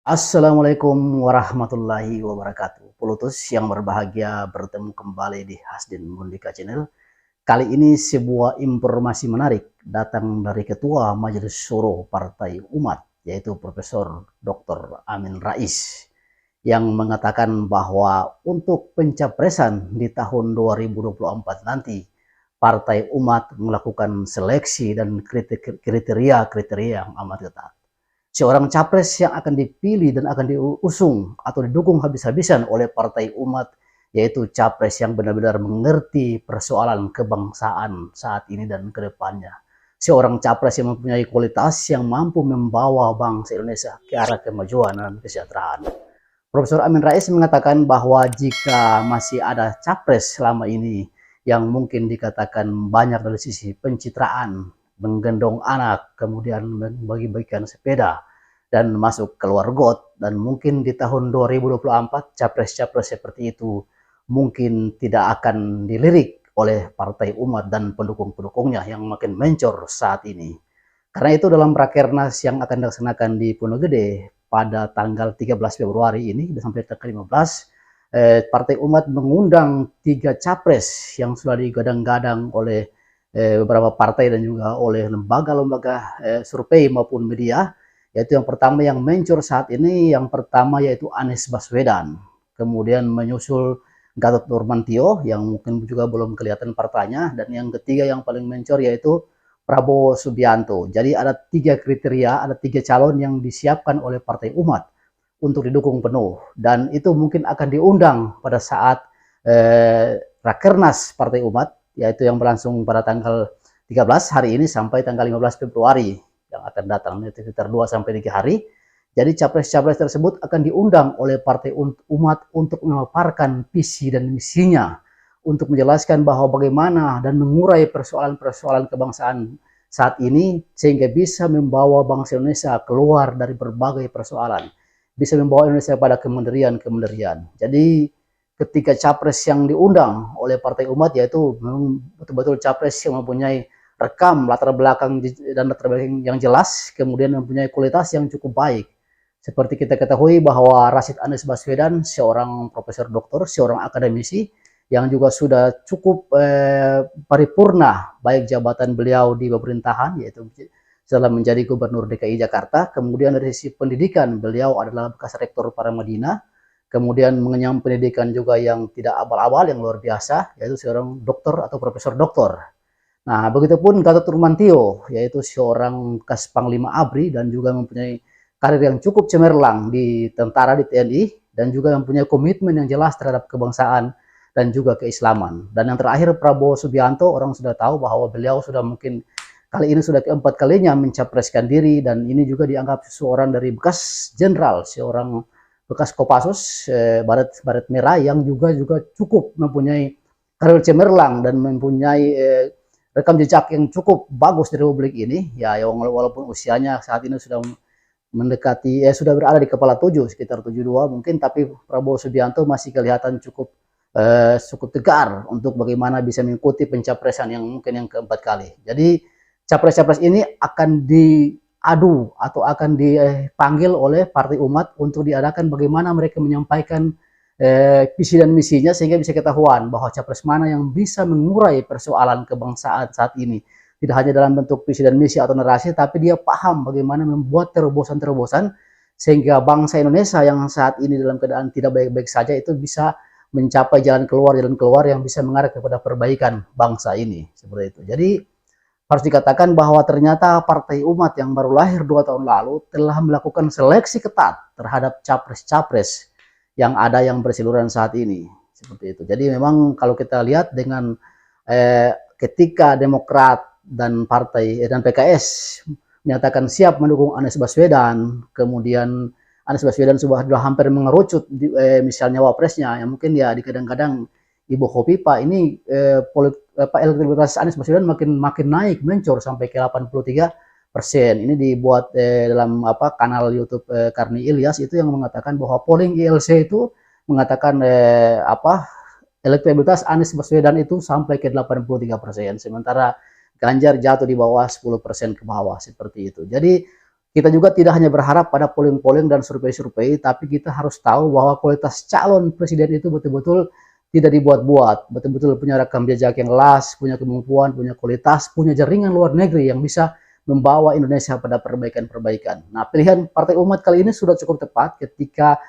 Assalamualaikum warahmatullahi wabarakatuh. Pelutus yang berbahagia bertemu kembali di Hasdin Mundika Channel. Kali ini sebuah informasi menarik datang dari Ketua Majelis Syuro Partai Umat, yaitu Profesor Dr. Amin Rais, yang mengatakan bahwa untuk pencapresan di tahun 2024 nanti, Partai Umat melakukan seleksi dan kriteria-kriteria yang amat ketat. Seorang capres yang akan dipilih dan akan diusung atau didukung habis-habisan oleh Partai Umat, yaitu capres yang benar-benar mengerti persoalan kebangsaan saat ini dan ke depannya. Seorang capres yang mempunyai kualitas yang mampu membawa bangsa Indonesia ke arah kemajuan dan kesejahteraan. Profesor Amin Rais mengatakan bahwa jika masih ada capres selama ini yang mungkin dikatakan banyak dari sisi pencitraan, menggendong anak, kemudian membagi-bagikan sepeda, dan masuk keluar got, dan mungkin di tahun 2024 capres-capres seperti itu mungkin tidak akan dilirik oleh Partai Umat dan pendukung-pendukungnya yang makin mencor saat ini. Karena itu dalam Rakernas yang akan dilaksanakan di Pulau Gede pada tanggal 13 Februari ini sampai tanggal 15, Partai Umat mengundang 3 capres yang sudah digadang-gadang oleh beberapa partai dan juga oleh lembaga-lembaga survei maupun media. Yaitu yang pertama yang mencor saat ini, yang pertama yaitu Anies Baswedan, kemudian menyusul Gatot Nurmantio yang mungkin juga belum kelihatan partainya, dan yang ketiga yang paling mencor yaitu Prabowo Subianto. Jadi ada 3 kriteria, ada 3 calon yang disiapkan oleh Partai Umat untuk didukung penuh, dan itu mungkin akan diundang pada saat Rakernas Partai Umat, yaitu yang berlangsung pada tanggal 13 hari ini sampai tanggal 15 Februari yang akan datang, sekitar 2-3 hari. Jadi capres-capres tersebut akan diundang oleh Partai Umat untuk memaparkan visi dan misinya, untuk menjelaskan bahwa bagaimana dan mengurai persoalan-persoalan kebangsaan saat ini, sehingga bisa membawa bangsa Indonesia keluar dari berbagai persoalan, bisa membawa Indonesia pada kemandirian. Jadi ketika capres yang diundang oleh Partai Umat, yaitu betul-betul capres yang mempunyai rekam latar belakang dan latar belakang yang jelas, kemudian mempunyai kualitas yang cukup baik. Seperti kita ketahui bahwa Rashid Anies Baswedan seorang profesor doktor, seorang akademisi yang juga sudah cukup paripurna baik jabatan beliau di pemerintahan, yaitu setelah menjadi gubernur DKI Jakarta. Kemudian dari sisi pendidikan, beliau adalah bekas rektor Paramadina, kemudian mengenyam pendidikan juga yang tidak abal-abal, yang luar biasa, yaitu seorang doktor atau profesor doktor. Nah, begitupun Gatot Nurmantio, yaitu seorang bekas Panglima ABRI dan juga mempunyai karir yang cukup cemerlang di tentara, di TNI, dan juga mempunyai komitmen yang jelas terhadap kebangsaan dan juga keislaman. Dan yang terakhir Prabowo Subianto, orang sudah tahu bahwa beliau sudah mungkin kali ini sudah keempat kalinya mencapreskan diri, dan ini juga dianggap seorang dari bekas jenderal, seorang bekas Kopassus Baret Merah yang juga cukup mempunyai karir cemerlang dan mempunyai rekam jejak yang cukup bagus di Republik ini. Ya, walaupun usianya saat ini sudah mendekati sudah berada di kepala 7, sekitar 72 mungkin, tapi Prabowo Subianto masih kelihatan cukup tegar untuk bagaimana bisa mengikuti pencapresan yang mungkin yang keempat kali. Jadi capres-capres ini akan diadu atau akan dipanggil oleh Partai Umat untuk diadakan bagaimana mereka menyampaikan visi dan misinya, sehingga bisa ketahuan bahwa capres mana yang bisa mengurai persoalan kebangsaan saat ini. Tidak hanya dalam bentuk visi dan misi atau narasi, tapi dia paham bagaimana membuat terobosan-terobosan sehingga bangsa Indonesia yang saat ini dalam keadaan tidak baik-baik saja itu bisa mencapai jalan keluar yang bisa mengarah kepada perbaikan bangsa ini. Seperti itu. Jadi harus dikatakan bahwa ternyata Partai Umat yang baru lahir 2 tahun lalu telah melakukan seleksi ketat terhadap capres-capres yang ada yang bersiluran saat ini. Seperti itu. Jadi memang kalau kita lihat dengan ketika Demokrat dan PKS menyatakan siap mendukung Anies Baswedan, kemudian Anies Baswedan sudah hampir mengerucut misalnya wapresnya, yang mungkin ya kadang-kadang Ibu Khofifa ini elektabilitas Anies Baswedan makin naik, mencor sampai ke 83%. Ini dibuat dalam kanal YouTube Karni Ilyas, itu yang mengatakan bahwa polling ILC itu mengatakan elektabilitas Anies Baswedan itu sampai ke 83%, sementara Ganjar jatuh di bawah 10% ke bawah, seperti itu. Jadi Kita juga tidak hanya berharap pada polling-polling dan survei-survei, tapi kita harus tahu bahwa kualitas calon presiden itu betul-betul tidak dibuat-buat, betul-betul punya rekam jejak yang jelas, punya kemampuan, punya kualitas, punya jaringan luar negeri yang bisa membawa Indonesia pada perbaikan-perbaikan. Nah, pilihan Partai Umat kali ini sudah cukup tepat ketika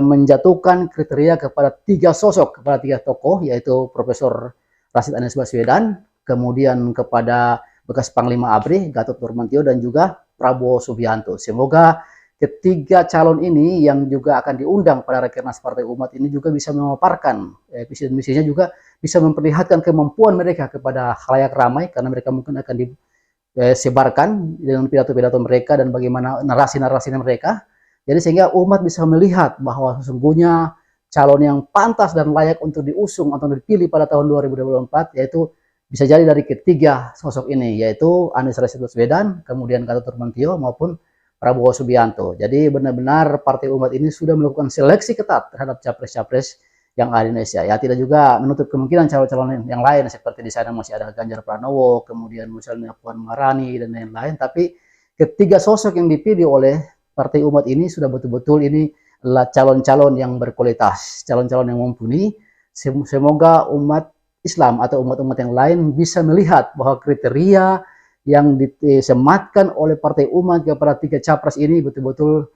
menjatuhkan kriteria kepada 3 sosok, kepada 3 tokoh, yaitu Profesor Rashid Anies Baswedan, kemudian kepada bekas Panglima ABRI Gatot Nurmantio, dan juga Prabowo Subianto. Semoga ketiga calon ini yang juga akan diundang pada Rakernas Partai Umat ini juga bisa memaparkan visi dan misinya, juga bisa memperlihatkan kemampuan mereka kepada khalayak ramai, karena mereka mungkin akan disebarkan dengan pidato-pidato mereka dan bagaimana narasi-narasi mereka. Jadi sehingga umat bisa melihat bahwa sesungguhnya calon yang pantas dan layak untuk diusung atau dipilih pada tahun 2024 yaitu bisa jadi dari ketiga sosok ini, yaitu Anies Rashid Baswedan, kemudian Gatot Nurmantio maupun Prabowo Subianto. Jadi benar-benar Partai Umat ini sudah melakukan seleksi ketat terhadap capres-capres yang ada di Indonesia. Ya, tidak juga menutup kemungkinan calon-calon yang lain, seperti di sana masih ada Ganjar Pranowo, kemudian misalnya Puan Maharani dan lain-lain. Tapi ketiga sosok yang dipilih oleh Partai Umat ini sudah betul-betul ini adalah calon-calon yang berkualitas, calon-calon yang mumpuni. Semoga umat Islam atau umat-umat yang lain bisa melihat bahwa kriteria yang disematkan oleh Partai Umat kepada 3 capres ini betul-betul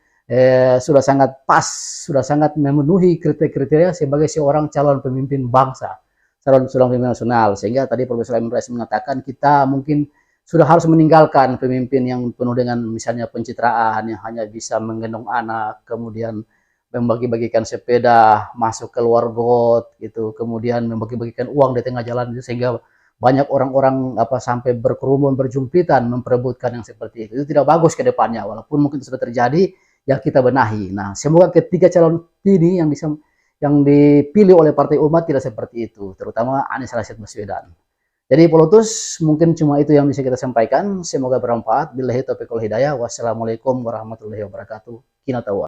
sudah sangat pas, sudah sangat memenuhi kriteria sebagai seorang calon pemimpin bangsa, calon pemimpin nasional. Sehingga tadi Profesor Amin Rais mengatakan kita mungkin sudah harus meninggalkan pemimpin yang penuh dengan misalnya pencitraan, yang hanya bisa menggendong anak, kemudian membagi-bagikan sepeda, masuk ke luar got gitu, kemudian membagi-bagikan uang di tengah jalan itu, sehingga banyak orang-orang sampai berkerumun, berjumpitan memperebutkan yang seperti itu. Itu tidak bagus ke depannya, walaupun mungkin sudah terjadi, ya kita benahi. Nah, semoga ketiga calon ini yang dipilih oleh Partai Umat tidak seperti itu, terutama Anies Rashid Baswedan. Jadi Polotus, mungkin cuma itu yang bisa kita sampaikan. Semoga bermanfaat. Billahi taufiq wal hidayah. Wassalamualaikum warahmatullahi wabarakatuh. Kinatawa.